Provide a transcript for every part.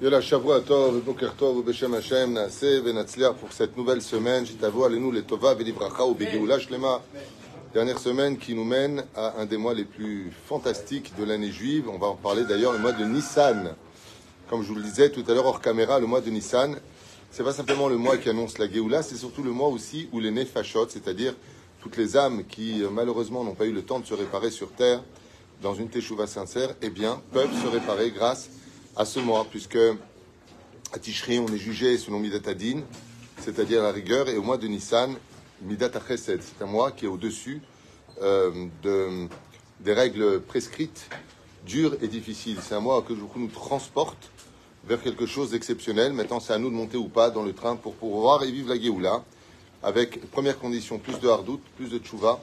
Yalla Shavua Tov, Boker Tov, Beshem Hashem, Naaseh, Venatzliar pour cette nouvelle semaine. Jitavo Alenu le Tova, Velibracha ou Begeoula Shlema. Dernière semaine qui nous mène à un des mois les plus fantastiques de l'année juive. On va en parler d'ailleurs, le mois de Nissan. Comme je vous le disais tout à l'heure hors caméra, le mois de Nissan, c'est pas simplement le mois qui annonce la Géoula, c'est surtout le mois aussi où les Nefashot, c'est-à-dire toutes les âmes qui malheureusement n'ont pas eu le temps de se réparer sur terre dans une Teshuvah sincère, eh bien, peuvent se réparer grâce à ce mois, puisque à Tishri, on est jugé selon Midat Adin, c'est-à-dire la rigueur, et au mois de Nissan, Midat HaChesed, c'est un mois qui est au-dessus des règles prescrites, dures et difficiles. C'est un mois que nous transporte vers quelque chose d'exceptionnel. Maintenant, c'est à nous de monter ou pas dans le train pour pouvoir y vivre la Géoula, avec, première condition, plus de hardout, plus de tchouva,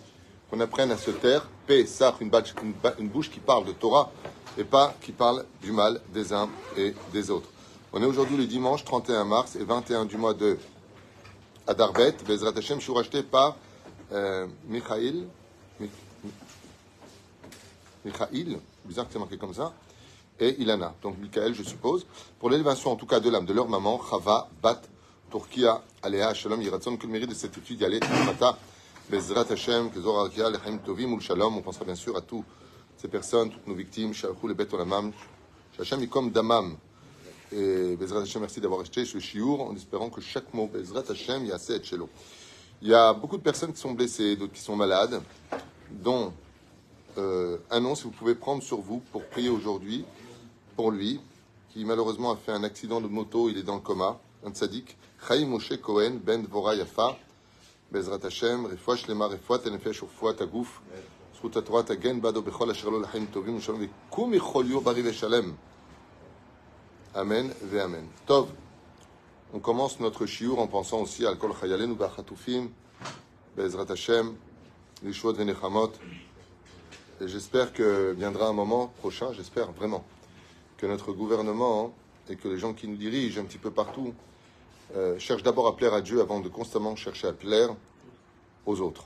qu'on apprenne à se taire, paix, sach, une bouche qui parle de Torah, et pas qui parle du mal des uns et des autres. On est aujourd'hui le dimanche 31 mars et 21 du mois de Adarbet, Bezrat Hashem, je suis racheté par Michaïl, bizarre que c'est marqué comme ça, et Ilana, donc Michael je suppose, pour l'élévation en tout cas de l'âme de leur maman, Chava, Bat, Turkia, Aléa, Shalom, Yiratzon, que le mérite de cette étude, Yalé, Mata, Bezrat Hashem, Kezor Arkia, Lechem Tovim, ou Shalom, on pensera bien sûr à tous ces personnes, toutes nos victimes, Shalchou, les Bet Olamam, Shachem, Ikom Damam, et Bezrat Hashem, merci d'avoir acheté ce chiour, en espérant que chaque mot, Bezrat Hashem, Yassé et Shelo. Il y a beaucoup de personnes qui sont blessées, d'autres qui sont malades, dont un nom, si vous pouvez prendre sur vous pour prier aujourd'hui, pour lui, qui malheureusement a fait un accident de moto, il est dans le coma, un tzaddik, Chaim Moshe Cohen, Ben Dvora Yafa, Bezrat Hashem, Refoua Shlema, Refoua Tenefesh, Refoua Tagouf, Zchut HaTorah Tagen, Bado Bechol Asher Lo L'Chaim Tovim, Ushalom, Vekum Yichol Yo Bari Veshalem. Amen, ve Amen. Tov, on commence notre shiur en pensant aussi à Kol Chayalenu B'Achatufim, Bezrat Hashem, Lishvot Venechamot. Et j'espère que viendra un moment prochain, j'espère vraiment, que notre gouvernement et que les gens qui nous dirigent un petit peu partout cherchent d'abord à plaire à Dieu avant de constamment chercher à plaire aux autres.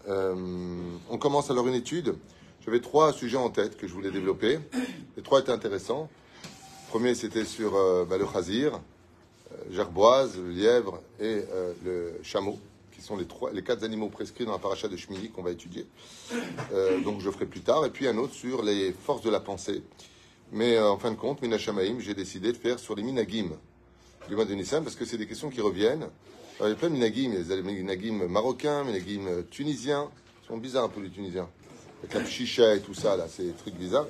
On commence alors une étude. J'avais 3 sujets en tête que je voulais développer. Les 3 étaient intéressants. Le premier, c'était sur le chazir, gerboise, le lièvre et le chameau, qui sont les 4 animaux prescrits dans la paracha de Shmini qu'on va étudier. Donc je le ferai plus tard. Et puis un autre sur les forces de la pensée. Mais en fin de compte, Mina Shamaim, j'ai décidé de faire sur les minagim du mois de Nissan, parce que c'est des questions qui reviennent. Alors, il y a plein de minagim, il y a des minagim marocains, minagim tunisiens. Ils sont bizarres un peu les Tunisiens. Avec la chicha et tout ça, là, c'est des trucs bizarres.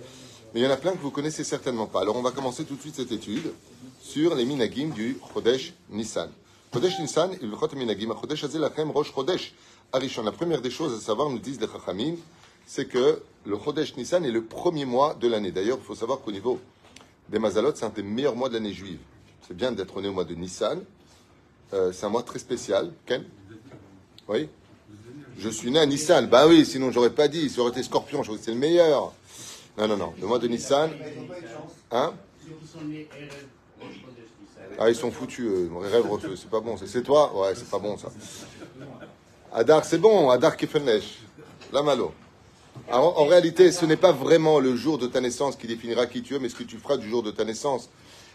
Mais il y en a plein que vous connaissez certainement pas. Alors on va commencer tout de suite cette étude sur les minagim du Chodesh Nissan. Chodesh Nissan, il le chot minagim, Chodesh Azeh Lachem Rosh Chodesh Arishon. La première des choses à savoir, nous disent les Chachamim, c'est que le Chodesh Nissan est le premier mois de l'année. D'ailleurs, il faut savoir qu'au niveau des Mazalot, c'est un des meilleurs mois de l'année juive. C'est bien d'être né au mois de Nissan. C'est un mois très spécial. Ken? Oui? Je suis né à Nissan. Bah oui, sinon j'aurais pas dit. Ça aurait été Scorpion, j'aurais dit c'est le meilleur. Non. Le mois de Nissan. Hein? Ah, ils sont foutus, rêve, c'est pas bon. C'est toi? Ouais, c'est pas bon ça. Adar, c'est bon. Adar Kefenlesh. La malo. Alors, en réalité, ce n'est pas vraiment le jour de ta naissance qui définira qui tu es, mais ce que tu feras du jour de ta naissance.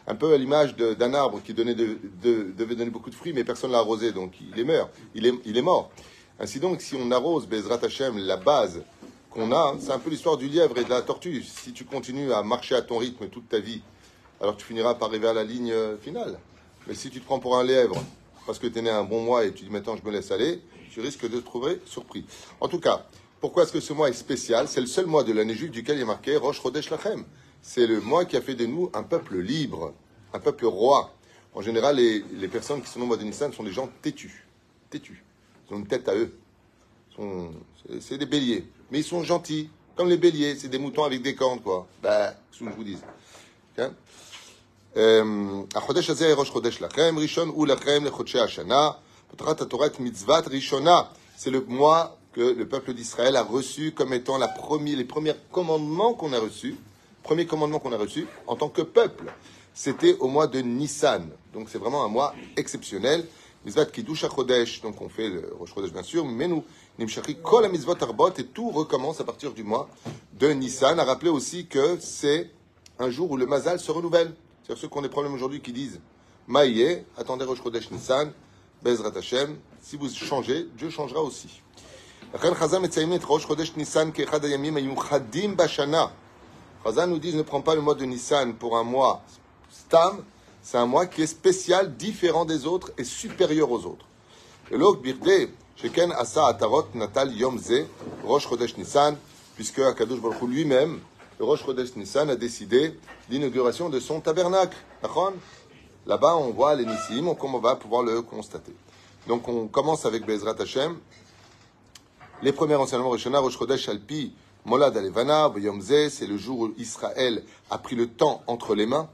Un peu à l'image d'un arbre qui devait donner beaucoup de fruits, mais personne ne l'a arrosé, donc il est mort. Il est mort. Ainsi donc, si on arrose Bezrat Hashem, la base qu'on a, c'est un peu l'histoire du lièvre et de la tortue. Si tu continues à marcher à ton rythme toute ta vie, alors tu finiras par arriver à la ligne finale. Mais si tu te prends pour un lièvre, parce que tu es né un bon mois et tu dis maintenant je me laisse aller, tu risques de te trouver surpris. En tout cas, pourquoi est-ce que ce mois est spécial? C'est le seul mois de l'année juive duquel il est marqué Rosh Chodesh Lachem. C'est le mois qui a fait de nous un peuple libre, un peuple roi. En général, les personnes qui sont au mois de Nissan sont des gens têtus. Ils ont une tête à eux. C'est des béliers. Mais ils sont gentils, comme les béliers. C'est des moutons avec des cornes, quoi. Bah, ce que je vous dis. Chodesh Azeh Rosh Chodesh Lachem, Rishon ou Lachem le Chodshei Hashana, Potrat HaTorah Mitzvat Rishona. C'est le mois que le peuple d'Israël a reçu comme étant les premiers commandements qu'on a reçus, en tant que peuple. C'était au mois de Nissan. Donc c'est vraiment un mois exceptionnel. Mitzvat Kiddush HaChodesh, donc on fait le Rosh Chodesh bien sûr, mais nous, Nimshachri Kol HaMitzvot Arbot, et tout recommence à partir du mois de Nissan. À rappeler aussi que c'est un jour où le Mazal se renouvelle. C'est-à-dire ceux qui ont des problèmes aujourd'hui qui disent Maïe, attendez Rosh Chodesh Nissan, Bezrat Hashem, si vous changez, Dieu changera aussi. Chazal nous dit ne prends pas le mois de Nissan pour un mois Stam, c'est un mois qui est spécial, différent des autres et supérieur aux autres. Et l'autre birde, Sheken Asa Atarot Natal Yom Ze, Rosh Chodesh Nissan, puisque Akadosh Baruch Hu lui-même, le Rosh Chodesh Nissan, a décidé l'inauguration de son tabernacle. Là-bas, on voit les Nissim, comme on va pouvoir le constater. Donc, on commence avec Bezrat Hashem. Les premiers enseignements Rishona, Rosh Chodesh Alpi, Molad Alevana, Yom Ze, c'est le jour où Israël a pris le temps entre les mains.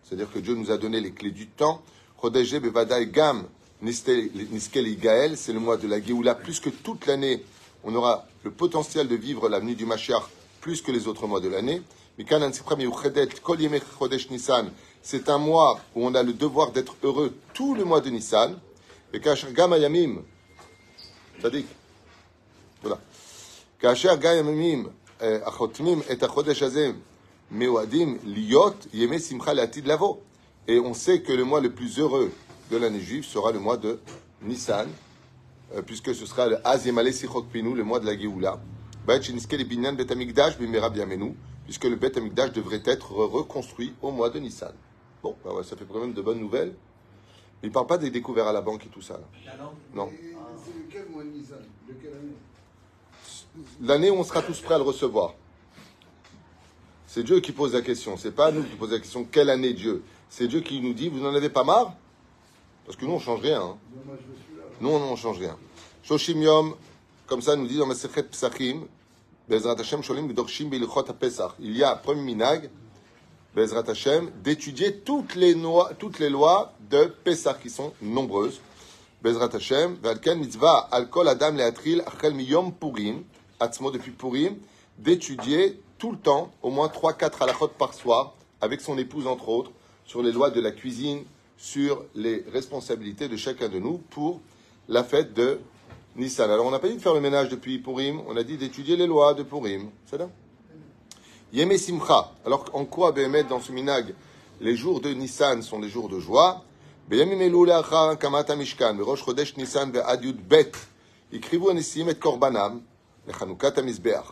C'est-à-dire que Dieu nous a donné les clés du temps. Chodesh Bevadai Gam, Niskel Igael, c'est le mois de la Géoula. Plus que toute l'année, on aura le potentiel de vivre l'avenue du Mashiach plus que les autres mois de l'année. C'est un mois où on a le devoir d'être heureux tout le mois de Nissan. Et Kasher Gam Ayamim, Tzadik. Voilà. Kasher Gam Ayamim, Achotmim et Achodesh Hazem, Mewadim Liot Yeme Simcha Le'atid Lavo. Et on sait que le mois le plus heureux de l'année juive sera le mois de Nissan, puisque ce sera le Az Yemale Sichot Pinu, le mois de la Géoula. Puisque le Bet Amikdash devrait être reconstruit au mois de Nissan. Bon, ben ouais, ça fait quand même de bonnes nouvelles. Mais il ne parle pas des découverts à la banque et tout ça. Là. Non. C'est lequel mois de Nissan? De quelle année? L'année où on sera tous prêts à le recevoir. C'est Dieu qui pose la question. C'est pas nous qui posons la question. Quelle année Dieu? C'est Dieu qui nous dit, vous n'en avez pas marre? Parce que nous, on ne change rien. Hein. Nous, on ne change rien. Shoshim Yom, comme ça, nous dit dans Masechet Pesachim, Bezrat Hashem Sholim B'dorshim B'ilchot HaPesach. Il y a, premier minag, Bezrat Hashem, d'étudier toutes les lois de Pesach, qui sont nombreuses. Bezrat Hashem, V'alken mitzvah al kol adam le'atril achel miyom Purim, atzmo depuis Purim, d'étudier tout le temps, au moins 3-4 halachot par soir, avec son épouse entre autres, sur les lois de la cuisine, sur les responsabilités de chacun de nous pour la fête de Nissan. Alors on n'a pas dit de faire le ménage depuis Purim, on a dit d'étudier les lois de Purim. C'est là. Yeme Simcha. Alors en quoi, Béhémet, dans ce minag, les jours de Nissan sont des jours de joie? Beyamim Elul Achar Kamata Mishkan, Rosh Chodesh Nissan ve'ad Yud Bet, Ikrivu Anisim et Korbanam, Lechanukat HaMizbeach.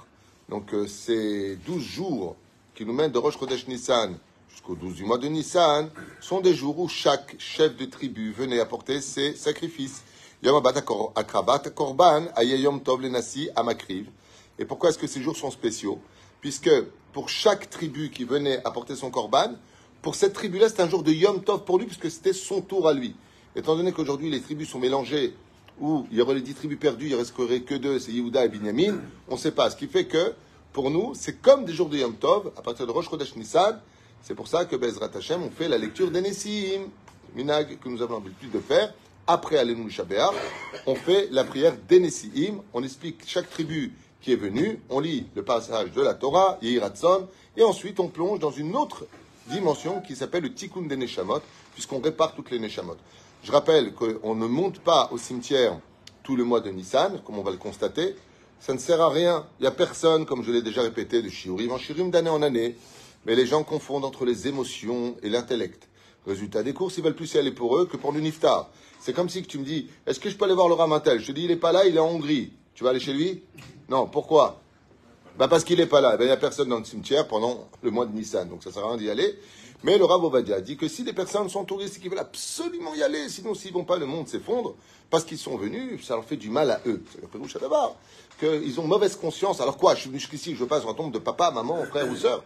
Donc ces 12 jours qui nous mènent de Rosh Chodesh Nissan jusqu'au 12 du mois de Nissan sont des jours où chaque chef de tribu venait apporter ses sacrifices. Yom Abat Akrabat Korban, Ayayom Tov Lenasi Amakriv. Et pourquoi est-ce que ces jours sont spéciaux? Puisque pour chaque tribu qui venait apporter son korban, pour cette tribu-là, c'était un jour de Yom Tov pour lui, puisque c'était son tour à lui. Étant donné qu'aujourd'hui, les tribus sont mélangées, où il y aurait les 10 tribus perdues, il ne resterait que 2, c'est Yehuda et Binyamin, on ne sait pas. Ce qui fait que, pour nous, c'est comme des jours de Yom Tov, à partir de Rosh Chodesh Nissan. C'est pour ça que Bezrat Hashem, on fait la lecture des Nessim, minag que nous avons l'habitude de faire. Après Alenu Shabbat, on fait la prière des Nessim, on explique chaque tribu qui est venue, on lit le passage de la Torah, Yehi Ratzon, et ensuite on plonge dans une autre dimension qui s'appelle le Tikkun des Neshamot, puisqu'on répare toutes les Neshamot. Je rappelle qu'on ne monte pas au cimetière tout le mois de Nissan, comme on va le constater. Ça ne sert à rien. Il n'y a personne, comme je l'ai déjà répété, de shiurim en shiurim d'année en année. Mais les gens confondent entre les émotions et l'intellect. Résultat des courses, ils veulent plus y aller pour eux que pour le niftar. C'est comme si tu me dis, est-ce que je peux aller voir le Ramatel? Je te dis, il n'est pas là, il est en Hongrie. Tu vas aller chez lui? Non, pourquoi? Parce qu'il n'est pas là. Il n'y a personne dans le cimetière pendant le mois de Nissan. Donc ça ne sert à rien d'y aller. Mais le Rav Ovadia dit que si des personnes sont touristes et qu'ils veulent absolument y aller, sinon s'ils ne vont pas, le monde s'effondre, parce qu'ils sont venus, ça leur fait du mal à eux. C'est le Pérouche à d'abord. Qu'ils ont mauvaise conscience. Alors quoi? Je suis venu jusqu'ici, je veux pas sur la tombe de papa, maman, frère ou sœur.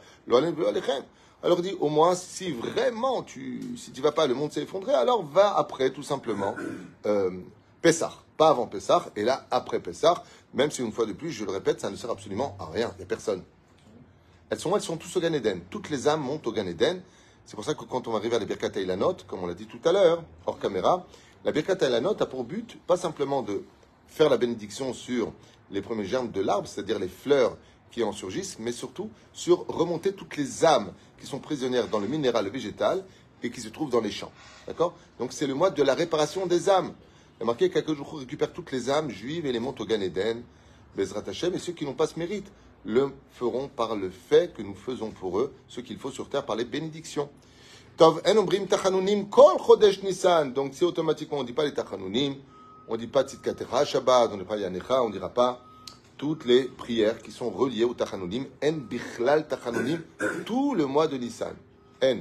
Alors dit, au moins, si vraiment si tu vas pas, le monde s'est effondré, alors va après, tout simplement, Pessah. Pas avant Pessah, et là, après Pessah, même si une fois de plus, je le répète, ça ne sert absolument à rien. Il n'y a personne. Elles sont tous au Gan Eden. Toutes les âmes montent au Gan Eden. C'est pour ça que quand on arrive à la Birkat Eilanot, comme on l'a dit tout à l'heure, hors caméra, la Birkat Eilanot a pour but, pas simplement de faire la bénédiction sur les premiers germes de l'arbre, c'est-à-dire les fleurs qui en surgissent, mais surtout sur remonter toutes les âmes qui sont prisonnières dans le minéral végétal et qui se trouvent dans les champs. D'accord? Donc c'est le mois de la réparation des âmes. Il y a marqué qu'Akadosh récupère toutes les âmes juives et les monte au Gan Eden, Bezrat Hashem, et ceux qui n'ont pas ce mérite le feront par le fait que nous faisons pour eux ce qu'il faut sur terre par les bénédictions. Tov, en ombrim tachanunim kol chodesh Nissan. Donc, si automatiquement on ne dit pas les tachanunim, on ne dit pas tzidkatecha Shabbat, on ne dit pas yanecha, on ne dira pas toutes les prières qui sont reliées au tachanunim. En bichlal tachanunim, tout le mois de Nissan. En.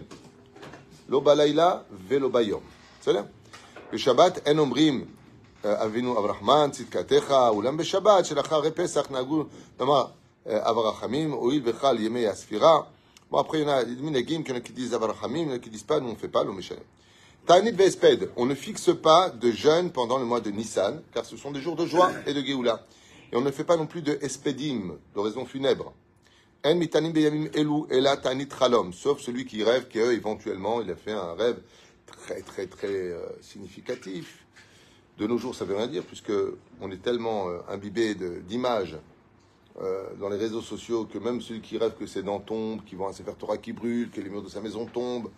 Lo balayla velo bayom. C'est là. Le Shabbat, en ombrim Avinu Avrahman, tzidkatecha, ulam beshabbat, shelachar Pesach, nagu, nomar, Avrachamim, oil vechal yemei asfira. Bon, après, il y en a des minagim qui disent Avrachamim, il y en a qui disent pas, nous on ne fait pas, l'homme Meshalem. Ta'anit ve'esped, on ne fixe pas de jeûne pendant le mois de Nissan, car ce sont des jours de joie et de Géoula. Et on ne fait pas non plus de espedim, d'oraison funèbre. En mitanim beyamim elu, ela ta'anit chalom, sauf celui qui rêve éventuellement, il a fait un rêve très significatif. De nos jours, ça veut rien dire, puisque on est tellement imbibé d'images dans les réseaux sociaux que même celui qui rêve que ses dents tombent, qui voit un Sefer Torah qui brûle, que les murs de sa maison tombent,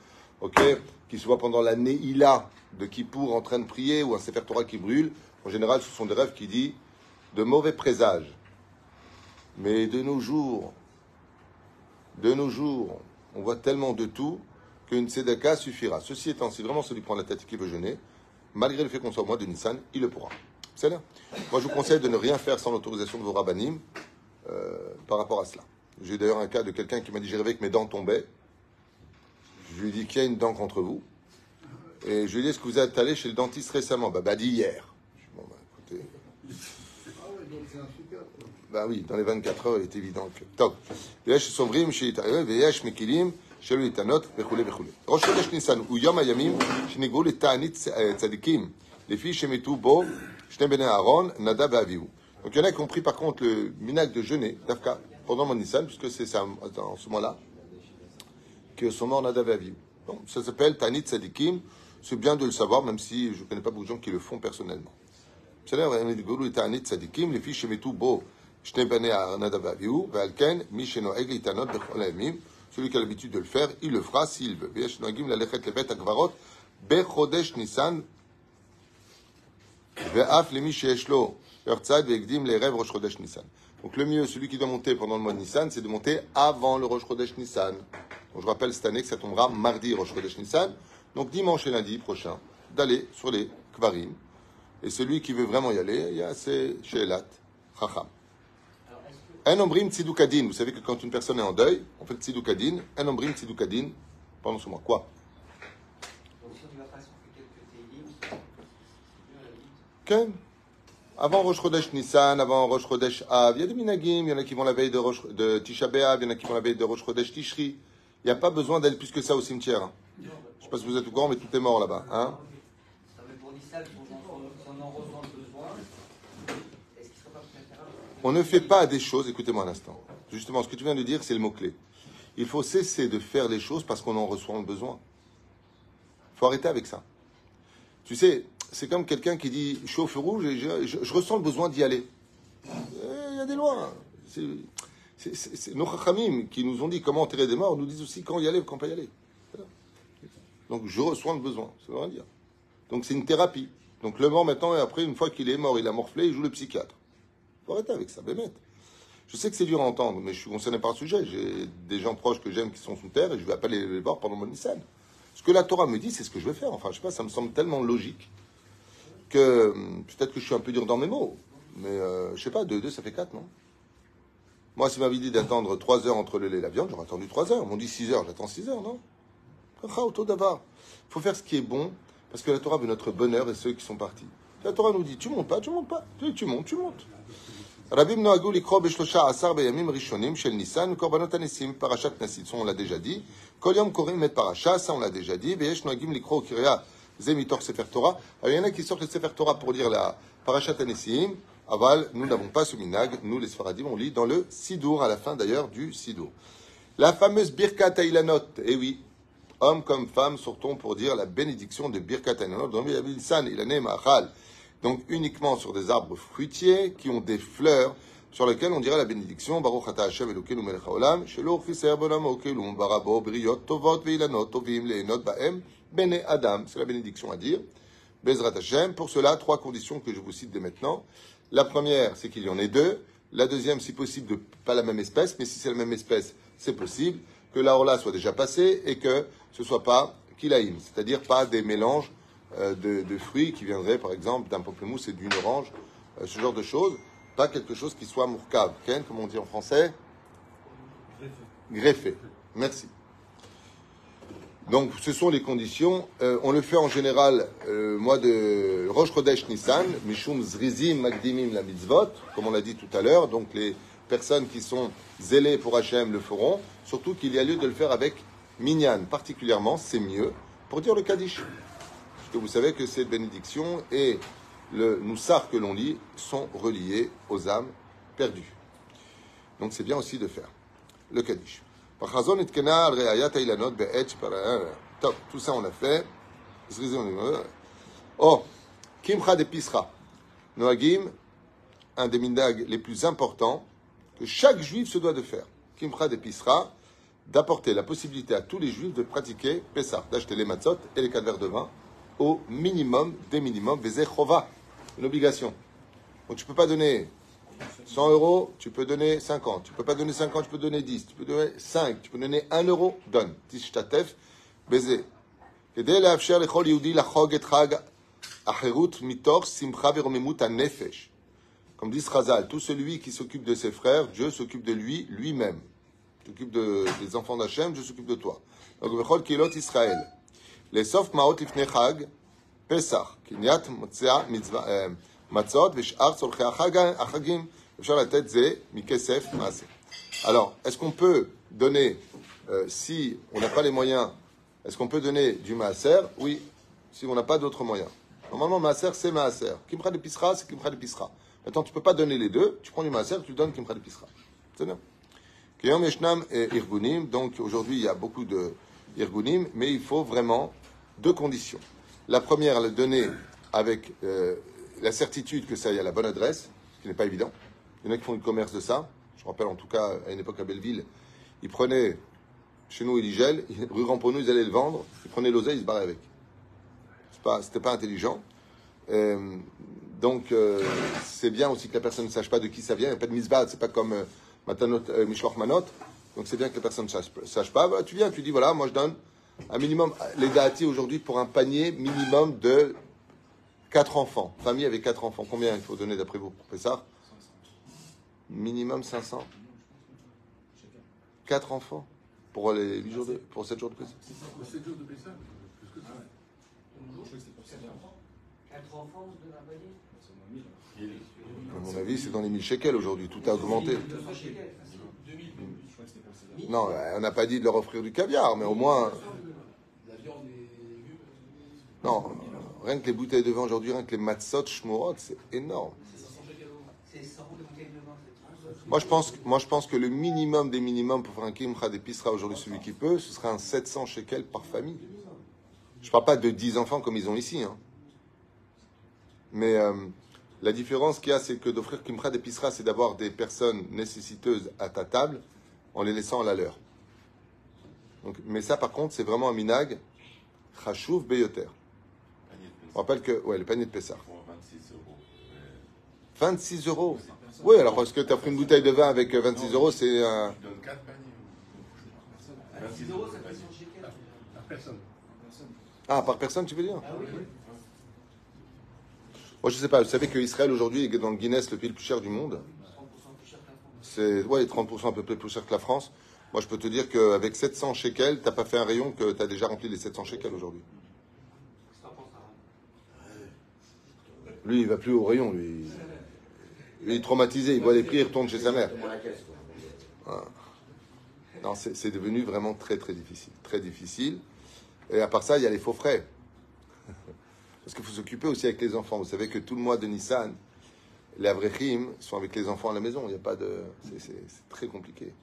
qui se voit pendant la Neila de Kippour en train de prier, ou un Sefer Torah qui brûle, en général, ce sont des rêves qui disent de mauvais présages. Mais de nos jours, on voit tellement de tout qu'une tzedaka suffira. Ceci étant, si vraiment celui prend la tête et qui veut jeûner, malgré le fait qu'on soit au mois de Nissan, il le pourra. C'est là. Moi, je vous conseille de ne rien faire sans l'autorisation de vos rabbanim par rapport à cela. J'ai d'ailleurs un cas de quelqu'un qui m'a dit j'ai rêvé que mes dents tombaient. Je lui ai dit qu'il y a une dent contre vous. Et je lui ai dit est-ce que vous êtes allé chez le dentiste récemment? Bah dit hier. Bon, écoutez. Ah ouais, donc c'est un super. Bah oui, dans les 24 heures, il est évident que. Top. Yesh sovrim sheitarev veyesh mekilim shelo litanot vechule vechule. Rosh Chodesh Nissan ou Yom Hayamim shenigou letanit tzadikim lefi shemetu bo shne bnei Aaron Nadav ve'Avihu. Donc il y en a qui ont pris par contre le minag de jeûner d'Afka pendant mon Nissan, puisque c'est ça en ce moment-là que sont morts Nadav ve'Avihu. Donc ça s'appelle Tanit Tzadikim. C'est bien de le savoir, même si je ne connais pas beaucoup de gens qui le font personnellement. C'est-à-dire, Tanit Tzadikim lefi shemetu bo shne bnei Aaron Nadav ve'Avihu ve'alken mi shenoeg litanot bechol hayamim. Celui qui a l'habitude de le faire, il le fera s'il veut. Veyesh noagim lalechet levet hakvarot bechodesh Nissan ve'af lemi sheyesh lo Herzad ve'ekdim le'erev Rosh Chodesh Nissan. Donc le mieux, celui qui doit monter pendant le mois de Nissan, c'est de monter avant le Rosh Chodesh Nissan. Donc je rappelle cette année que ça tombera mardi Rosh Chodesh Nissan. Donc dimanche et lundi prochain, d'aller sur les Kvarim. Et celui qui veut vraiment y aller, c'est chez Elat, Chacham. Un ombrim tzidukadin. Vous savez que quand une personne est en deuil, on fait le tzidukadin. Un ombrim tzidukadin pendant ce mois. Quoi? Ken. Avant Rosh Chodesh Nissan, avant Rosh Chodesh Av, il y a des minagim, il y en a qui vont la veille de Tisha B'Av, il y en a qui vont la veille de Rosh Chodesh Tishri. Il n'y a pas besoin d'aller plus que ça au cimetière. Hein. Je ne sais pas si vous êtes au courant, mais tout est mort là-bas. Hein. On ne fait pas des choses, écoutez-moi un instant. Justement, ce que tu viens de dire, c'est le mot-clé. Il faut cesser de faire les choses parce qu'on en reçoit le besoin. Il faut arrêter avec ça. Tu sais, c'est comme quelqu'un qui dit « je suis au feu rouge et je ressens le besoin d'y aller ». Il y a des lois. C'est nos chachamim qui nous ont dit comment enterrer des morts, nous disent aussi quand y aller ou quand pas y aller. Voilà. Donc je ressens le besoin, ça veut rien dire. Donc c'est une thérapie. Donc le mort maintenant, et après, une fois qu'il est mort, il a morflé, il joue le psychiatre. Il faut arrêter avec ça, bémet. Je sais que c'est dur à entendre, mais je suis concerné par le sujet. J'ai des gens proches que j'aime qui sont sous terre et je vais pas les voir pendant mon Nissan. Ce que la Torah me dit, c'est ce que je vais faire. Enfin, je sais pas, ça me semble tellement logique que peut-être que je suis un peu dur dans mes mots. Mais je sais pas, 2, ça fait 4, non? Moi, si m'avait dit d'attendre 3 heures entre le lait et la viande, j'aurais attendu 3 heures. On m'ont dit 6 heures, j'attends 6 heures, non? Il faut faire ce qui est bon, parce que la Torah veut notre bonheur et ceux qui sont partis. La Torah nous dit, tu montes pas. Tu montes. Rabim noagou likro beshlosha asar beyamim rishonim shel Nissan korbanot anesim parashat nasid. On l'a déjà dit. Kol yom korim met parasha, ça on l'a déjà dit. Veyesh noagim likro kiria zemitor sefer Torah. Alors il y en a qui sortent le sefer Torah pour lire la parashat anesim. Aval, nous n'avons pas ce minag. Nous les Sfaradim, on lit dans le Sidour, à la fin d'ailleurs du Sidour. La fameuse Birkat Hailanot. Eh oui, hommes comme femmes sortons pour dire la bénédiction de Birkat Hailanot. Dans le San, Ilané Machal. Donc uniquement sur des arbres fruitiers qui ont des fleurs sur lesquelles on dirait la bénédiction Baruch Ata Hashem Elokeinu Melech Haolam Shelo Chiser Bolam Okelum Barabo Briot Tovot Veilanot Tovim Leenot Baem Bene Adam. C'est la bénédiction à dire. Bezrat Hashem. Pour cela, 3 conditions que je vous cite dès maintenant. La première, c'est qu'il y en ait 2. La deuxième, si possible, de pas la même espèce, mais si c'est la même espèce, c'est possible que la orla soit déjà passée et que ce soit pas kilaïm, c'est-à-dire pas des mélanges de fruits qui viendraient par exemple d'un pamplemousse et d'une orange, ce genre de choses, pas quelque chose qui soit mourkav, comme on dit en français, greffé. Merci. Donc, ce sont les conditions. On le fait en général, mois de Rosh Chodesh Nissan, Mishum Zrizim Magdimim la mitzvot, comme on l'a dit tout à l'heure. Donc, les personnes qui sont zélées pour Hachem le feront. Surtout qu'il y a lieu de le faire avec Minyan. Particulièrement, c'est mieux pour dire le Kaddish. Parce que vous savez que cette bénédiction et le Noussar que l'on lit sont reliés aux âmes perdues. Donc, c'est bien aussi de faire le Kaddish. Tout ça on a fait. Oh, Kimcha de Pisra. Noagim, un des mindag les plus importants que chaque juif se doit de faire. Kimcha de Pisra, d'apporter la possibilité à tous les juifs de pratiquer Pessah, d'acheter les matzot et les 4 verres de vin au minimum des minimums, Vezeh Chova, une obligation. Donc tu ne peux pas donner 100 euros, tu peux donner 50. Tu ne peux pas donner 50, tu peux donner 10. Tu peux donner 5. Tu peux donner 1 euro, donne. Tishtatef, baiser. Kedei le'afsher lechol yehudi lachog et chag acherut mitor simcha veromimut hanefesh. Comme dit Chazal, tout celui qui s'occupe de ses frères, Dieu s'occupe de lui, lui-même. Tu t'occupes des enfants d'Hachem, Dieu s'occupe de toi. Donc, vechol kilot Israël. Les sof maot lifnei chag, Pesach, kinyat motzea mitzvah, matzot v'shar tzorchei achagim. Alors, est-ce qu'on peut donner, si on n'a pas les moyens, est-ce qu'on peut donner du maaser? Oui, si on n'a pas d'autres moyens. Normalement, maaser, c'est maaser. Kimcha de pisra, c'est kimcha de pisra. Maintenant, tu ne peux pas donner les deux. Tu prends du maaser, tu donnes kimcha de pisra. C'est bien. Kiyom yeshnam et irgunim. Donc, aujourd'hui, il y a beaucoup de irgunim, mais il faut vraiment 2 conditions. La première, le donner avec la certitude que ça y a la bonne adresse, ce qui n'est pas évident. Il y en a qui font du commerce de ça. Je me rappelle en tout cas, à une époque à Belleville, ils prenaient, chez nous, ils gèlent, rue Ramponeau, ils allaient le vendre, ils prenaient l'oseille, ils se barraient avec. C'était pas intelligent. Donc, c'est bien aussi que la personne ne sache pas de qui ça vient. Il n'y a pas de misbad, c'est pas comme Matanot, Mishloch Manot. Donc, c'est bien que la personne ne sache pas. Bah, tu viens, tu dis, voilà, moi je donne un minimum, les dati aujourd'hui, pour un panier minimum de 4 enfants. Famille avec 4 enfants. Combien il faut donner d'après vous pour Pessah? Minimum 500. 4 enfants pour les 8 jours pour 7 jours de Pessah. Pour 7 jours de Pessah. À mon avis, c'est dans les 1000 shekels aujourd'hui. Tout a augmenté. Non, on n'a pas dit de leur offrir du caviar, mais au moins. Non, rien que les bouteilles de vin aujourd'hui, rien que les matzot, shmorot, c'est énorme. Moi, je pense que le minimum des minimums pour faire un kimcha d'épicerie aujourd'hui, celui qui peut, ce sera un 700 shekels par famille. Je ne parle pas de 10 enfants comme ils ont ici. Hein. Mais la différence qu'il y a, c'est que d'offrir kimcha d'épicerie, c'est d'avoir des personnes nécessiteuses à ta table en les laissant à la leur. Donc, mais ça, par contre, c'est vraiment un minag chashuv beyoter. On rappelle que, ouais, le panier de Pessah. 26 euros. Oui, alors parce que tu as pris une bouteille de vin avec 26 euros, c'est un. Tu donnes 4 paniers. 26 euros, ça fait 100 shekels. Par personne. Ah, par personne, tu veux dire? Ah oui. Moi, je ne sais pas. Vous savez qu'Israël aujourd'hui est dans le Guinness le pays le plus cher du monde. 30% plus cher que la France. C'est, ouais, 30% à peu près plus cher que la France. Moi, je peux te dire qu'avec 700 shekels, tu n'as pas fait un rayon que tu as déjà rempli les 700 shekels aujourd'hui. Lui, il va plus au rayon, lui. Il est traumatisé, il voit les prix, il retourne chez sa mère. Voilà. Non, c'est devenu vraiment très très difficile. Très difficile. Et à part ça, il y a les faux frais. Parce qu'il faut s'occuper aussi avec les enfants. Vous savez que tout le mois de Nissan, les Avrechim sont avec les enfants à la maison. Il n'y a pas de. C'est très compliqué.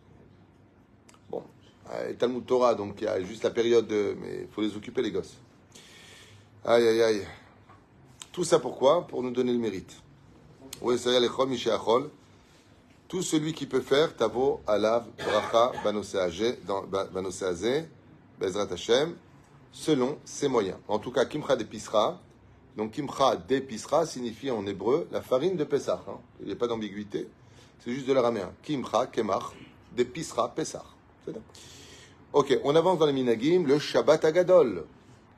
Bon. Et Talmud Torah, donc il y a juste la période de. Mais il faut les occuper, les gosses. Aïe, aïe, aïe. Tout ça pourquoi? Pour nous donner le mérite. Tout celui qui peut faire, Tavo, Alav, Bracha, Banoseazé, Bezrat Hashem, selon ses moyens. En tout cas, Kimcha de Pisra. Donc, Kimcha de Pisra signifie en hébreu la farine de Pessah. Hein. Il n'y a pas d'ambiguïté. C'est juste de l'araméen. Kimcha, Kemach, de Pisra, Pessah. C'est ça. Ok, on avance dans les Minagim, le Shabbat Agadol.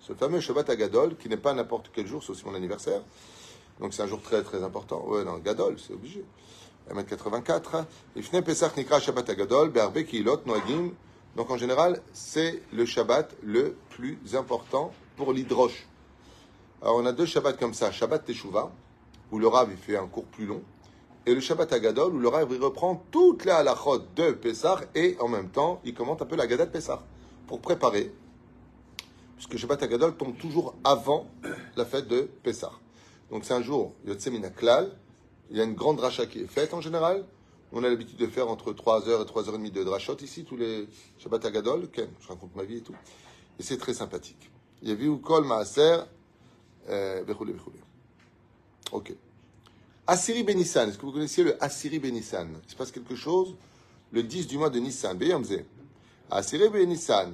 Ce fameux Shabbat Agadol, qui n'est pas n'importe quel jour, c'est aussi mon anniversaire. Donc c'est un jour très très important. Ouais, non, Gadol, c'est obligé. 1m84. Ifne Pesach Nikra Shabbat Agadol, Be'arbe Kihilot Noagim. Donc en général, c'est le Shabbat le plus important pour l'Hidrosh. Alors on a 2 Shabbats comme ça. Shabbat Teshuvah, où le Rav il fait un cours plus long. Et le Shabbat Agadol, où le Rav il reprend toutes les halachot de Pesach et en même temps, il commente un peu la Gada de Pesach pour préparer. Puisque Shabbat Agadol tombe toujours avant la fête de Pesach. Donc c'est un jour, Yotze Min HaKlal, il y a une grande dracha qui est faite en général. On a l'habitude de faire entre 3h et 3h30 de drachot ici, tous les Shabbat Agadol. Okay, je raconte ma vie et tout. Et c'est très sympathique. Il y a vu Kol Maaser, Bechoulé. Ok. Asiri Benissan, est-ce que vous connaissiez le Asiri Benissan? Il se passe quelque chose le 10 du mois de Nissan. Beyamze. Asiri Benissan.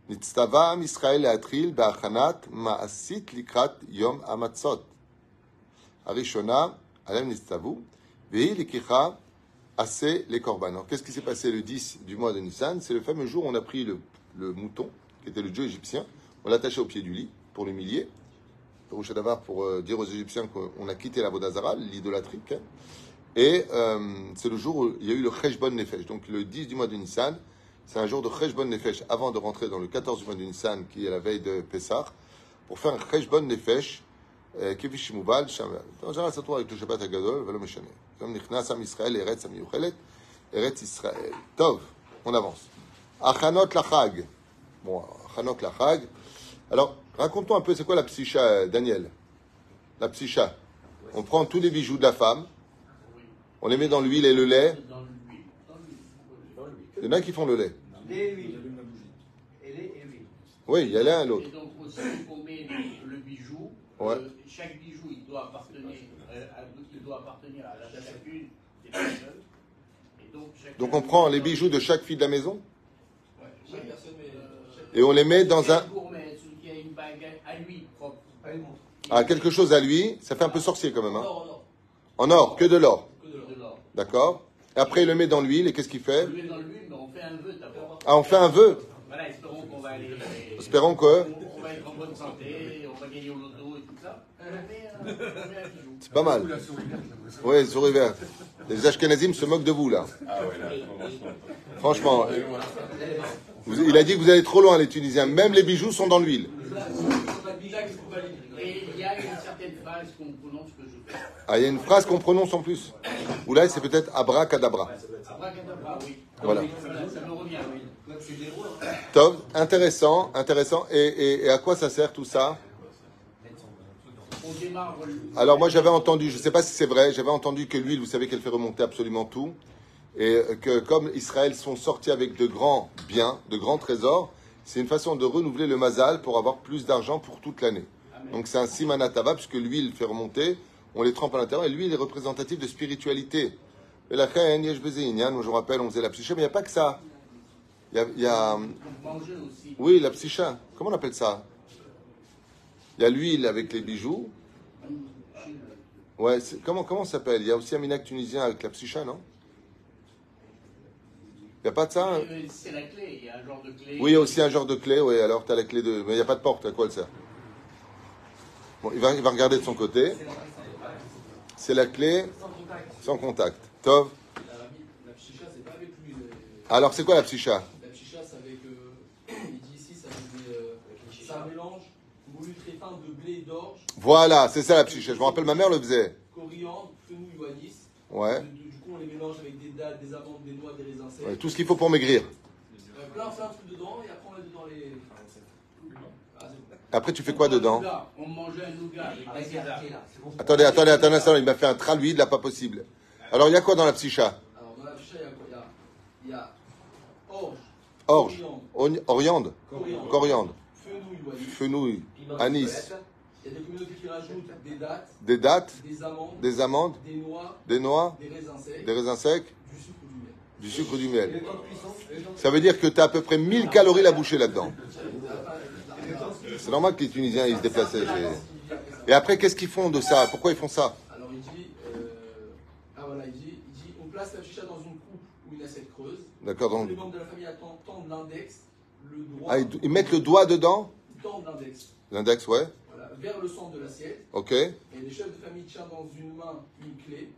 Nitztava Israël Atril Be'achanat Ma'asit Likrat Yom Amatzot. Arishona, Alem Nitztavu, Vehi Likicha, Assez les Korban. Alors, qu'est-ce qui s'est passé le 10 du mois de Nissan? C'est le fameux jour où on a pris le mouton, qui était le dieu égyptien, on l'a attaché au pied du lit pour l'humilier. Pour dire aux Égyptiens qu'on a quitté la Vodazara, l'idolâtrie. Et c'est le jour où il y a eu le Cheshbon Nefesh. Donc le 10 du mois de Nissan, c'est un jour de Cheshbon Nefesh avant de rentrer dans le 14 du mois de Nissan, qui est la veille de Pessah, pour faire un Cheshbon Nefesh. Kevish Mubal, Shamal. En général, ça tourne avec le Shabbat Agadol, Velo Meshane. Comme Nichnas Am Israël, Eretz Am Yuchelet, Eretz Israël. Tov, on avance. Achanot Lachag. Bon, Achanot Lachag. Alors, raconte-toi un peu, c'est quoi la psicha, Daniel? La psicha. On prend tous les bijoux de la femme, on les met dans l'huile et le lait. Il y en a qui font le lait. Oui, il y a l'un et l'autre. Et donc aussi, on met le bijou. Ouais. Chaque bijou, il doit appartenir à chacune des personnes. Et donc on prend les bijoux de chaque fille de la maison ouais, et on les met dans un... Gourmet, celui qui a une bague à lui propre. Ah, quelque chose à lui, ça fait un peu sorcier quand même. Hein. En or, que de l'or. D'accord. Et après il le met dans l'huile et qu'est-ce qu'il fait? On le met dans l'huile, mais on fait un vœu d'abord. Ah, on fait un vœu. Voilà, espérons qu'on va aller... Espérons que... On va être en bonne santé, on va gagner au loto et tout ça. On met un bijou. C'est pas mal. Oui, souris verte. Les Ashkenazim se moquent de vous, là. Franchement. Il a dit que vous allez trop loin, les Tunisiens. Même les bijoux sont dans l'huile. Et il y a une certaine phrase qu'on prononce que je fais. Ah, il y a une phrase qu'on prononce en plus. Ou là, c'est peut-être abracadabra. Abracadabra, oui. Voilà. Ça me revient, oui. Top, intéressant. Et à quoi ça sert tout ça? Alors moi j'avais entendu, je ne sais pas si c'est vrai, j'avais entendu que l'huile, vous savez qu'elle fait remonter absolument tout. Et que comme Israël sont sortis avec de grands biens, de grands trésors, c'est une façon de renouveler le mazal pour avoir plus d'argent pour toute l'année. Donc c'est un simanatava, puisque l'huile fait remonter, on les trempe à l'intérieur, et l'huile est représentative de spiritualité. Et la reine, je vous rappelle, on faisait la psyché, mais il n'y a pas que ça. Il y a oui, la psycha. Comment on appelle ça? Il y a l'huile avec les bijoux. Ouais, comment ça s'appelle? Il y a aussi un minac tunisien avec la psycha, non? Il n'y a pas de ça hein? C'est la clé, il y a un genre de clé. Oui, il y a aussi un genre de clé, oui, alors tu as la clé de... Mais il n'y a pas de porte, à quoi elle sert? Bon, il va regarder de son côté. C'est la clé sans contact. Tov. La psycha, c'est pas avec lui. Alors, c'est quoi la psycha? La psycha, c'est avec... il dit ici, c'est un mélange moulu très fin de blé et d'orge. Voilà, c'est ça la psycha. Je me rappelle, ma mère le faisait. Coriandre, fenouil ou anis. Ouais. Du coup, on les mélange avec des dattes, des amandes, des noix, des raisins secs. Ouais, tout ce qu'il faut pour maigrir. Plein, on fait un truc dedans et après on met dedans les... Après, tu fais quoi dedans? On mangeait un nougat avec des Attendez un instant, il m'a fait un traluide, là, pas possible. Alors, il y a quoi dans la psycha? Alors, dans la psycha, il y a orge. Orge. Coriandre. Coriandre. Fenouil ou anis. Fenouil. Anis. Il y a des communautés qui rajoutent Des dattes. Des amandes. Des noix. Des raisins secs. Du sucre du miel. Ça veut dire que tu as à peu près 1000 calories la bouchée là-dedans. C'est normal que les Tunisiens ils se déplaçaient. Et après, qu'est-ce qu'ils font de ça? Pourquoi ils font ça? Alors il dit, on place la chicha dans une coupe ou une assiette creuse. D'accord. Donc les membres de la famille tendent l'index, le doigt. Ah, ils mettent le doigt dedans? Ils tendent de l'index. L'index, ouais. Voilà, vers le centre de l'assiette. Ok. Et le chef de famille tient dans une main une clé.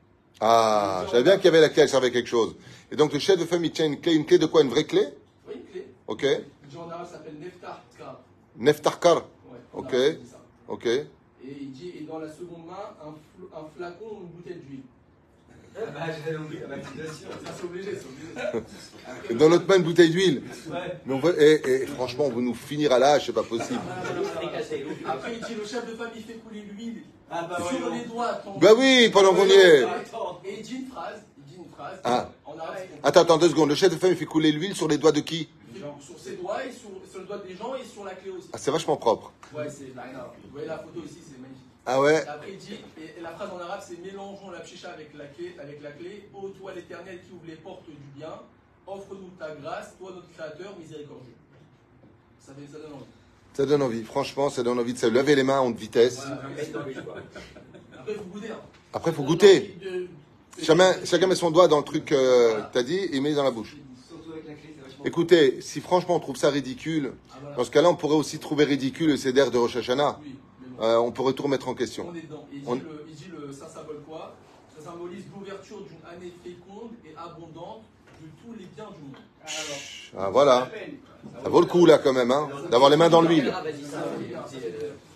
Ah, je savais bien qu'il y avait la clé, elle servait à quelque chose. Et donc le chef de famille tient une clé de quoi? Une vraie clé? Oui, une clé. Ok. Le dit en arabe s'appelle neftarkar. Neftarkar. Ouais, en Ok. arabe, c'est ça. Ok. Et il dit, et dans la seconde main, un flacon ou une bouteille d'huile. Ah bah, j'avais oublié la baptisation. Ça, c'est obligé, c'est obligé. Et dans l'autre main, une bouteille d'huile. Ouais. Mais on veut, et franchement, on veut nous finir à l'âge, c'est pas possible. Après, il dit, le chef de famille fait couler l'huile Ah bah sur ouais, les doigts. Bah oui, pendant qu'on y est. Et il dit une phrase. Ah. En arabe, c'est Attends, 2 secondes. Le chef de famille fait couler l'huile sur les doigts de qui? sur ses doigts et sur le doigt des gens et sur la clé aussi. Ah, c'est vachement propre. Ouais, c'est là, vous voyez la photo ici, c'est magnifique. Ah ouais. Et après il dit, et la phrase en arabe c'est mélangeons la pchicha avec la clé, ô toi l'Éternel qui ouvre les portes du bien, offre-nous ta grâce, toi notre Créateur miséricordieux. Ça donne envie. Ça donne envie. Franchement, ça donne envie de se lever les mains en vitesse. Après il faut goûter. Hein. Après, il faut goûter. Chacun met son doigt dans le truc que t'as dit et met dans la bouche. Surtout avec la clé, c'est vachement. Écoutez, si franchement on trouve ça ridicule, Ah, voilà. dans ce cas-là, on pourrait aussi trouver ridicule le CDR de Rosh Hashanah. Oui, mais bon. On pourrait tout remettre en question. On est dedans. Et ça symbole quoi? Ça symbolise l'ouverture d'une année féconde et abondante de tous les biens du monde. Ah voilà. Ça vaut le coup là quand même, hein, d'avoir les mains dans l'huile.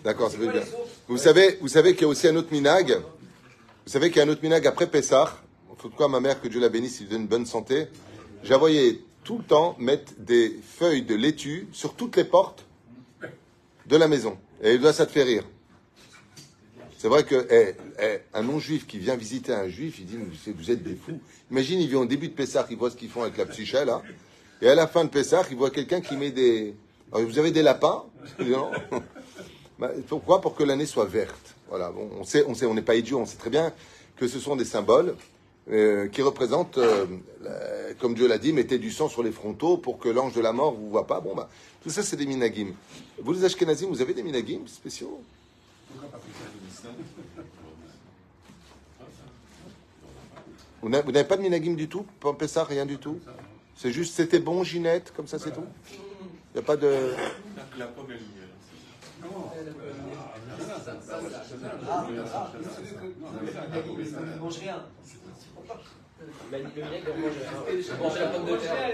D'accord, ça fait bien. Vous savez qu'il y a aussi un autre minag. Vous savez qu'il y a un autre minag après Pessah. En tout cas, ma mère, que Dieu la bénisse, il lui donne une bonne santé. J'ai envoyé tout le temps mettre des feuilles de laitue sur toutes les portes de la maison. Et ça te fait rire. C'est vrai que un non-juif qui vient visiter un juif, il dit vous êtes des fous. Imagine, il vient au début de Pessah, il voit ce qu'ils font avec la psycha là, et à la fin de Pessah, il voit quelqu'un qui met des. Alors, vous avez des lapins? Non. Pourquoi? Pour que l'année soit verte. Voilà. Bon, on n'est pas idiots, on sait très bien que ce sont des symboles qui représentent, comme Dieu l'a dit, mettez du sang sur les frontaux pour que l'ange de la mort vous voit pas. Bon, bah, tout ça, c'est des minagim. Vous, les Ashkenazim, vous avez des minagim spéciaux? Vous n'avez pas de minagim du tout? Pas Pessah, rien du tout? C'est juste, c'était bon, Ginette, comme ça, c'est tout? Il n'y a pas de... La première ligne. Ne mange rien.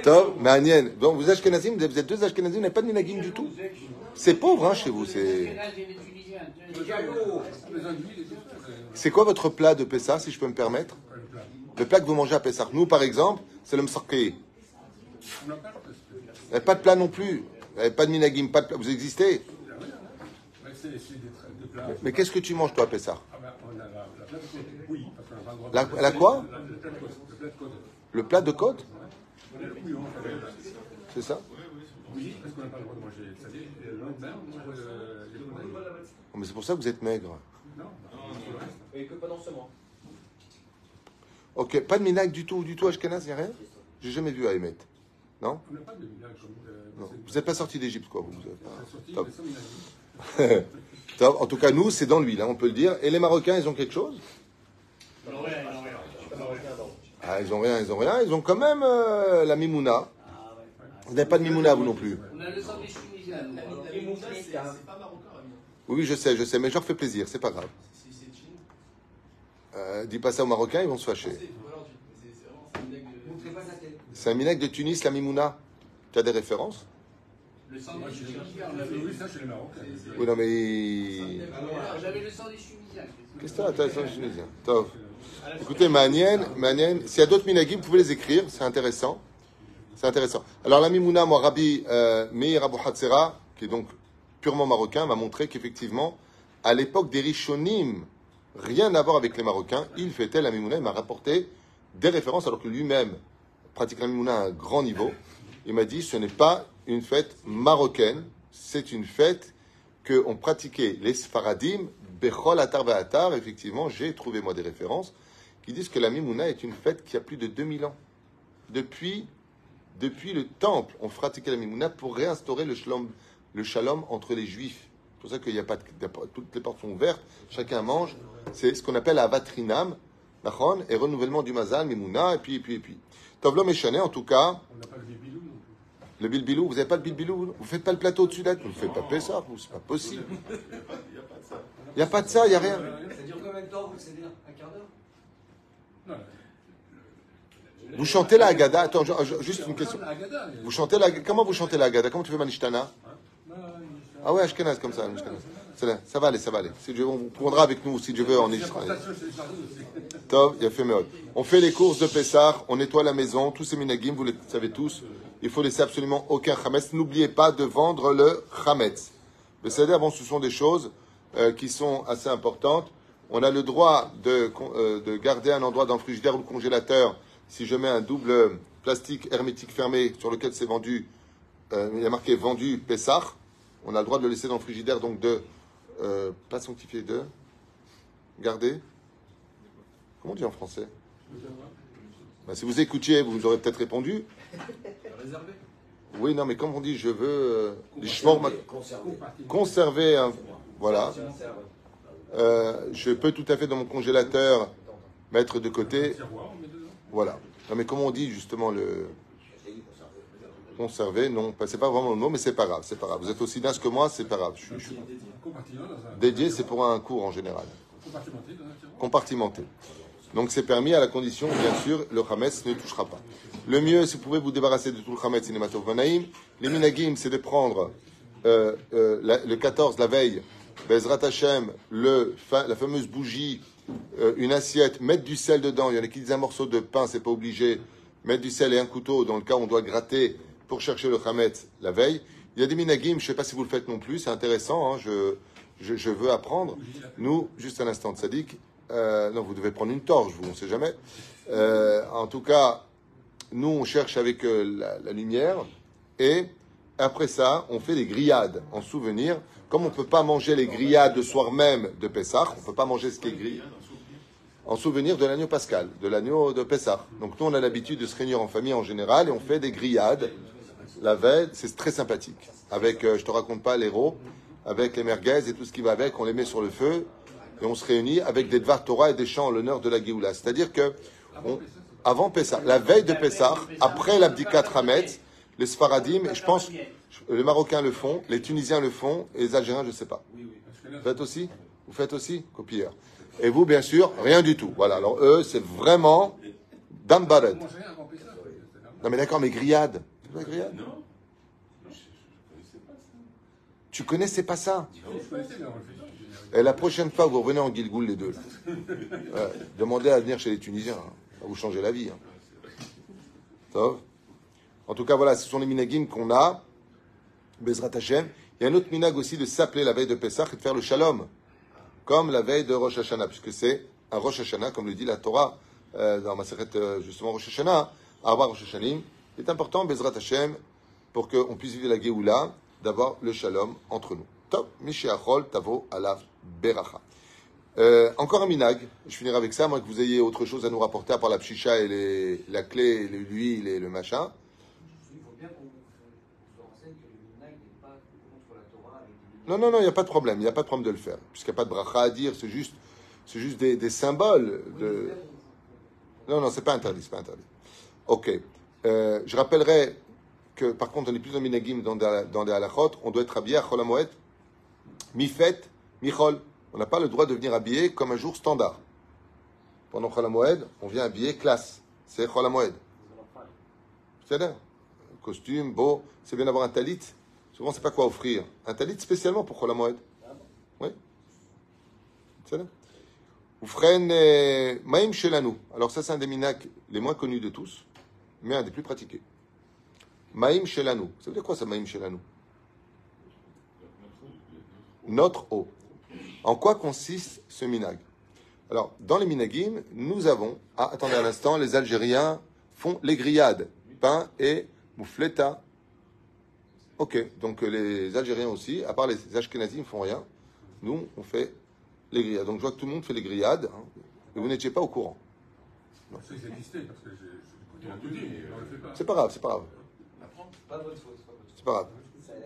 Top, mais Anienne. Donc, vous Ashkenazim, vous êtes 2 Ashkenazim, vous n'avez pas de minagim du tout? C'est pauvre, hein, chez vous. C'est quoi votre plat de Pessah, si je peux me permettre? Le plat que vous mangez à Pessah. Nous, par exemple, c'est le msarkei. Vous n'avez pas de plat non plus. Vous n'avez pas de minagim, pas de plat. Vous existez. Mais qu'est-ce que tu manges, toi, à Pessah? La quoi? Le plat de côte? C'est ça? Oui, parce qu'on n'a pas le droit de manger salé. Et le lendemain, on mange les poneys. Mais c'est pour ça que vous êtes maigre. Non. Et que pas dans ce mois. Ok, pas de minag du tout, Ashkenaz, il n'y a rien? J'ai jamais vu à Emet. Non? On n'a pas de minag comme Non. Vous n'êtes pas sorti d'Égypte, quoi. Vous êtes on pas... est sorti, Top. mais sans minag. Top. En tout cas, nous, c'est dans l'huile, hein, on peut le dire. Et les Marocains, ils ont quelque chose? Ah, ils ont rien. Ils ont quand même la mimouna. Vous n'avez pas de mimouna, vous non plus? On a le sang des Tunisiens. La mimouna, c'est pas marocain, Rabbi. Oui, je sais, mais je leur fais plaisir, c'est pas grave. C'est Tchine. Dis pas ça aux Marocains, ils vont se fâcher. C'est vraiment un minag de. Montrez pas sa tête. C'est un minag de Tunis, la mimouna. Tu as des références? Le sang Moi, des j'ai Tunisiens, on avait oui, ça, chez les Marocains. Oui, non, mais... J'avais le sang des Tunisiens. Qu'est-ce que t'as ça, tunisien? Top. Écoutez, Manienne, s'il y a d'autres minagim, vous pouvez les écrire, c'est intéressant. C'est intéressant. Alors, la mimouna, moi, Rabbi Meir Abou Hatzera, qui est donc purement marocain, m'a montré qu'effectivement, à l'époque des Rishonim, rien à voir avec les Marocains, il fêtait la mimouna, il m'a rapporté des références, alors que lui-même pratique la mimouna à un grand niveau. Il m'a dit, ce n'est pas une fête marocaine, c'est une fête qu'on pratiquait les Sfaradim, Bechol Atar Ve'atar. Effectivement, j'ai trouvé moi des références qui disent que la Mimouna est une fête qui a plus de 2000 ans. Depuis le temple, on pratiquait la Mimouna pour réinstaurer le shalom entre les Juifs. C'est pour ça qu'il n'y a pas toutes les portes sont ouvertes, chacun mange. C'est ce qu'on appelle Avatrinam, Nachon, et renouvellement du Mazal, Mimouna, et puis. Tovlo Meshane, en tout cas. On n'a pas le bibilou non Le bilbilou, vous n'avez pas de bilbilou? Vous faites pas le plateau au-dessus d'être? Vous ne faites pas Pessah, vous, c'est pas possible. Il n'y a pas de ça, il n'y a rien. Ça dure combien de temps, vous le savez? Un quart d'heure? Non, Vous chantez la Haggadah. Attends, juste une question. la Haggadah, Vous chantez la... Comment vous chantez la Haggadah? Comment tu fais Manishtana? Ah ouais, Ashkenaz, comme ça. Ashkenaz. Ça va aller, ça va aller. Si Dieu veut, on prendra avec nous, si Dieu veut, en Israël. Top, il y a fait méod. On fait les courses de Pessah, on nettoie la maison, tous ces minagim, vous les savez tous. Il faut laisser absolument aucun chametz. N'oubliez pas de vendre le chametz. C'est-à-dire, bon, ce sont des choses qui sont assez importantes. On a le droit de garder un endroit dans le frigidaire ou le congélateur si je mets un double plastique hermétique fermé sur lequel c'est vendu, il y a marqué vendu Pessah. On a le droit de le laisser dans le frigidaire, donc de pas sanctifier, de garder. Comment on dit en français? Ben, si vous écoutiez, vous aurez peut-être répondu. Réservé. Oui, non, mais comme on dit, je veux conserver. Voilà. Je peux tout à fait dans mon congélateur mettre de côté. Voilà. Non, mais comment on dit justement le conserver? Non, c'est pas vraiment le mot, mais c'est pas grave. C'est pas grave. Vous êtes aussi dingue que moi, c'est pas grave. Dédié, c'est pour un cours en général. Compartimenté. Donc c'est permis à la condition, bien sûr, le chametz ne touchera pas. Le mieux, si vous pouvez vous débarrasser de tout le chametz, cinématov vanaïm. Les minagim, c'est de prendre le 14, la veille, Bezrat Hashem, la fameuse bougie, une assiette, mettre du sel dedans. Il y en a qui disent un morceau de pain, c'est pas obligé. Mettre du sel et un couteau, dans le cas où on doit gratter pour chercher le chametz la veille. Il y a des minagim, je ne sais pas si vous le faites non plus, c'est intéressant, hein, je veux apprendre. Nous, juste un instant de sadique, non, vous devez prendre une torche, vous, on ne sait jamais. En tout cas, nous, on cherche avec la lumière, et après ça, on fait des grillades en souvenir. Comme on ne peut pas manger les grillades le soir même de Pessah, on ne peut pas manger ce qui est grillé, en souvenir de l'agneau pascal, de l'agneau de Pessah. Donc nous, on a l'habitude de se réunir en famille en général, et on fait des grillades la veille, c'est très sympathique. Avec, je te raconte pas, l'héros, avec les merguez et tout ce qui va avec, on les met sur le feu, et on se réunit avec des Dvar Torah et des chants en l'honneur de la Géoula. C'est-à-dire que, avant Pessah, la veille de Pessah, après l'abdikat Hametz, les Sfaradim, et je pense, les Marocains le font, les Tunisiens le font, et les Algériens, je ne sais pas. Vous faites aussi? Vous faites aussi? Copieur. Et vous, bien sûr, rien du tout. Voilà, alors eux, c'est vraiment Dambaret. Non mais d'accord, mais grillade. C'est pas grillade? Non. Tu connaissais pas ça? Et la prochaine fois, vous revenez en Gilgoul, les deux. Demandez à venir chez les Tunisiens. Hein. Ça va vous changer la vie. Hein. En tout cas, voilà, ce sont les minagim qu'on a. Bezrat Hashem. Il y a un autre minag aussi de s'appeler la veille de Pessah et de faire le shalom. Comme la veille de Rosh Hashanah, puisque c'est un Rosh Hashanah, comme le dit la Torah, dans ma secrète, justement, Rosh Hashanah, avoir Rosh Hashanim. Il est important, Bezrat Hashem, pour qu'on puisse vivre la Géoula, d'avoir le shalom entre nous. Top, Mishéachol, Tavo, Alav, Beracha. Encore un minag, je finirai avec ça, moi que vous ayez autre chose à nous rapporter à part la pchicha et la clé, l'huile et le machin. Il faut bien qu'on se renseigne que le minag n'est pas contre la Torah. Non, il n'y a pas de problème, il n'y a pas de problème de le faire, puisqu'il n'y a pas de bracha à dire, c'est juste des symboles de... Non, c'est pas interdit, c'est pas interdit. Ok. Je rappellerai que, par contre, on est plus dans minagim dans des halachot, on doit être habillé à Chol HaMoed, mi-fet, mi-chol. On n'a pas le droit de venir habillé comme un jour standard. Pendant Chol HaMoed, on vient habillé classe. C'est Chol HaMoed. C'est-à-dire, costume, beau, c'est bien d'avoir un talit. Souvent, c'est pas quoi offrir. Un talit spécialement pour Chol HaMoed. Oui. C'est-à-dire. Oufren Maïm Shelanu. Alors ça, c'est un des minacs les moins connus de tous, mais un des plus pratiqués. Maïm Shelanu. Ça veut dire quoi ça, Maïm Shelanu? Notre eau. En quoi consiste ce minag? Alors, dans les minagim, nous avons... Ah, attendez un instant, les Algériens font les grillades. Pain et moufleta. Ok, donc les Algériens aussi, à part les Ashkenazim, ne font rien. Nous, on fait les grillades. Donc je vois que tout le monde fait les grillades, hein, et vous n'étiez pas au courant. Non. Ça existait parce que j'ai entendu, mais on ne le fait pas. C'est pas grave, c'est pas grave. Pas de votre faute. C'est pas grave.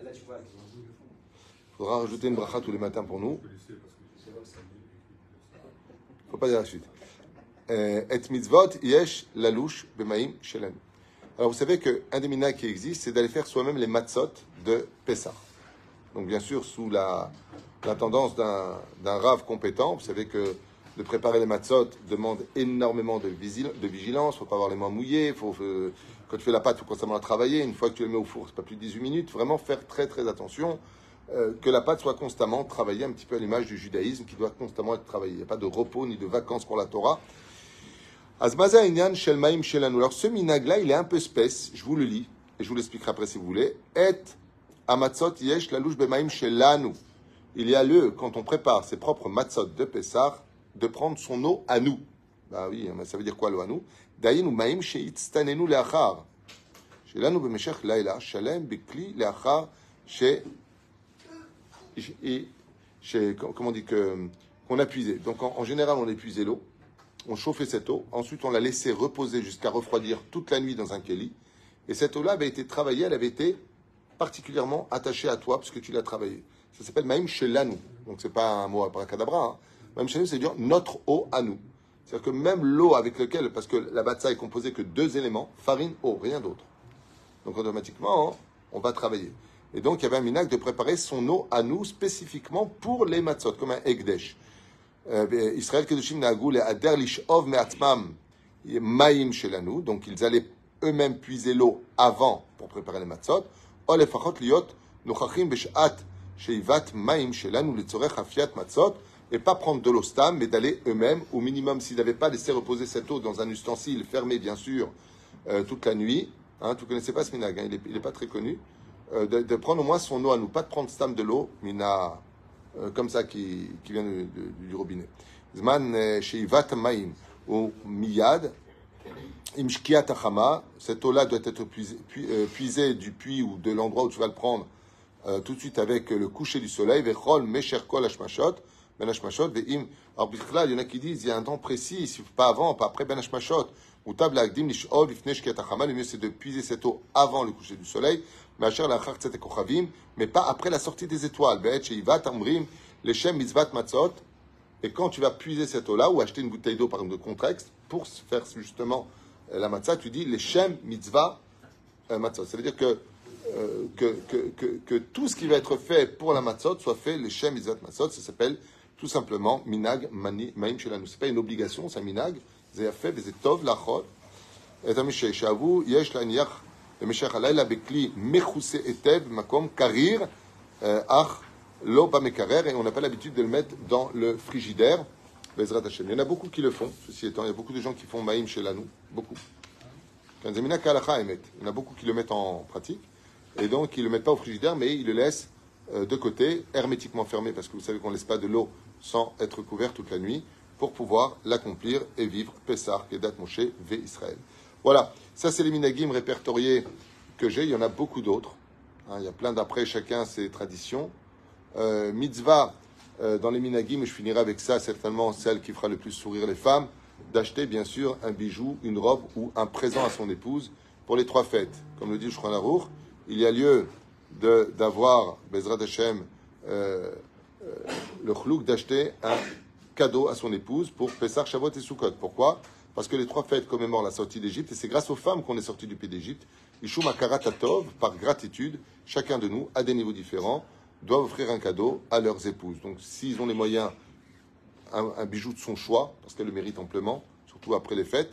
Là, tu vois. Il faudra rajouter une bracha tous les matins pour nous. Faut pas dire la suite. Et mitzvot yesh lalouche b'maïm shelanu. Alors vous savez qu'un des minhag qui existe, c'est d'aller faire soi-même les matzot de Pessah. Donc bien sûr, sous la tendance d'un rave compétent, vous savez que de préparer les matzot demande énormément de vigilance, il ne faut pas avoir les mains mouillées, quand tu fais la pâte, il faut constamment la travailler, une fois que tu le mets au four, c'est pas plus de 18 minutes, vraiment faire très très attention, que la pâte soit constamment travaillée, un petit peu à l'image du judaïsme qui doit constamment être travaillé. Il n'y a pas de repos ni de vacances pour la Torah. Azmaza inyan shel maim shelanu. Alors ce minag-là, il est un peu spèce, je vous le lis, et je vous l'expliquerai après si vous voulez. Et amatzot yesh lalouch bemaim shelanu. Il y a lieu, quand on prépare ses propres matzot de Pessah, de prendre son eau à nous. Bah oui, mais ça veut dire quoi l'eau à nous? Dayin ou maim sheitztanenu leachar. Shelanu bemeshech laila shalem bekli leachar comment on dit qu'on a puisé. Donc en général, on a puisé l'eau, on chauffait cette eau, ensuite on l'a laissée reposer jusqu'à refroidir toute la nuit dans un kéli. Et cette eau-là avait été travaillée, elle avait été particulièrement attachée à toi puisque tu l'as travaillée. Ça s'appelle Maïm Shelanu. Donc c'est pas un mot abracadabra. Hein. Maïm Shelanu, c'est dire notre eau à nous. C'est-à-dire que même l'eau avec laquelle, parce que la batsa est composée que 2 éléments, farine, eau, rien d'autre. Donc automatiquement, on va travailler. Et donc il y avait un minag de préparer son eau à nous spécifiquement pour les matzot, comme un ekdesh. Israël kedushim nagou le ader lishov me'atmam maïm shelanu. Donc ils allaient eux-mêmes puiser l'eau avant pour préparer les matzot. Ol lefachot liot nochachim b'shat sheivat maïm shelanu litzorech hafiat matzot. Et pas prendre de l'eau stam, mais d'aller eux-mêmes, au minimum, s'ils n'avaient pas laissé reposer cette eau dans un ustensile fermé, bien sûr, toute la nuit. Hein, tu ne connaissais pas ce minag, hein, il n'est pas très connu. De prendre au moins son eau à nous, pas de prendre stam de l'eau, mina comme ça qui vient du robinet. Zman sheivat maim ou miyad imshkiat achama. Cette eau-là doit être puisée du puits ou de l'endroit où tu vas le prendre tout de suite avec le coucher du soleil. Vechol mesher kol hashmashot ben hashmashot ve'im. Alors il y en a qui disent il y a un temps précis, pas avant, pas après ben hashmashot. Le mieux c'est de puiser cette eau avant le coucher du soleil, mais pas après la sortie des étoiles. Et quand tu vas puiser cette eau-là, ou acheter une bouteille d'eau par exemple de contexte, pour faire justement la matzah, tu dis les shem mitzvah matzot. Ça veut dire que tout ce qui va être fait pour la matzot soit fait les shem mitzvah matzot. Ça s'appelle tout simplement minag maim shelanu. C'est pas une obligation, c'est un minag. זה יפה וזה טוב לאכול את המשך שאהבו יש להניח במשך הלילה בכלי מכוסה היטב במקום קריר אך לא במקרר et on n'a pas l'habitude de le mettre dans le frigidaire בעזרת השם. Il y en a beaucoup qui le font, ceci étant, il y a beaucoup de gens qui font maïm chez nous, beaucoup. Il y en a beaucoup qui le mettent en pratique et donc ils ne le mettent pas au frigidaire mais ils le laissent de côté, hermétiquement fermé parce que vous savez qu'on ne laisse pas de l'eau sans être couvert toute la nuit pour pouvoir l'accomplir et vivre Pessah, Kedat Moshe, V Israël. Voilà, ça c'est les minagim répertoriés que j'ai, il y en a beaucoup d'autres. Hein, il y a plein d'après, chacun ses traditions. Mitzvah, dans les minagim, et je finirai avec ça, certainement celle qui fera le plus sourire les femmes, d'acheter bien sûr un bijou, une robe ou un présent à son épouse pour les 3 fêtes. Comme le dit le Shulchan Aruch, il y a lieu d'avoir, Bezrat Hashem, le chlouk d'acheter un cadeau à son épouse pour Pessah, Shavuot et Sukkot. Pourquoi? Parce que les 3 fêtes commémorent la sortie d'Égypte et c'est grâce aux femmes qu'on est sorti du pays d'Égypte. Ishum Akarat Atov, par gratitude, chacun de nous, à des niveaux différents, doit offrir un cadeau à leurs épouses. Donc s'ils ont les moyens, un bijou de son choix, parce qu'elles le méritent amplement, surtout après les fêtes.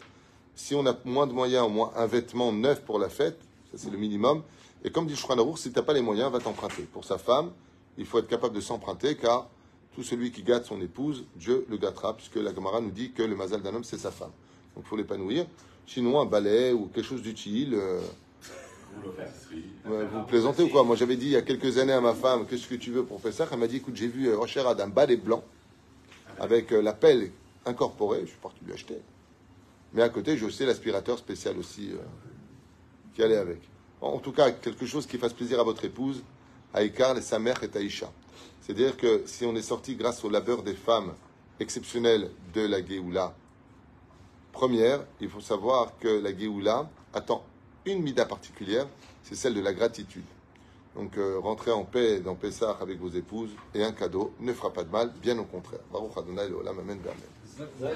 Si on a moins de moyens, au moins un vêtement neuf pour la fête, ça c'est le minimum. Et comme dit Shulchan Aruch, si tu n'as pas les moyens, va t'emprunter. Pour sa femme, il faut être capable de s'emprunter car tout celui qui gâte son épouse, Dieu le gâtera, puisque la Gemara nous dit que le mazal d'un homme, c'est sa femme. Donc il faut l'épanouir. Sinon, un balai ou quelque chose d'utile. Vous plaisantez ou quoi? Moi, j'avais dit il y a quelques années à ma femme, qu'est-ce que tu veux pour faire ça? Elle m'a dit, écoute, j'ai vu Rocher Ad, un balai blanc, avec la pelle incorporée. Je suis parti lui acheter. Mais à côté, je sais l'aspirateur spécial aussi qui allait avec. En tout cas, quelque chose qui fasse plaisir à votre épouse, Haïkar, et sa mère et Taïcha. C'est-à-dire que si on est sorti grâce au labeur des femmes exceptionnelles de la Géoula première, il faut savoir que la Géoula attend une mida particulière, c'est celle de la gratitude. Donc rentrez en paix dans Pessah avec vos épouses et un cadeau ne fera pas de mal, bien au contraire. Baruch Adonai Leolam, Amen, Amen.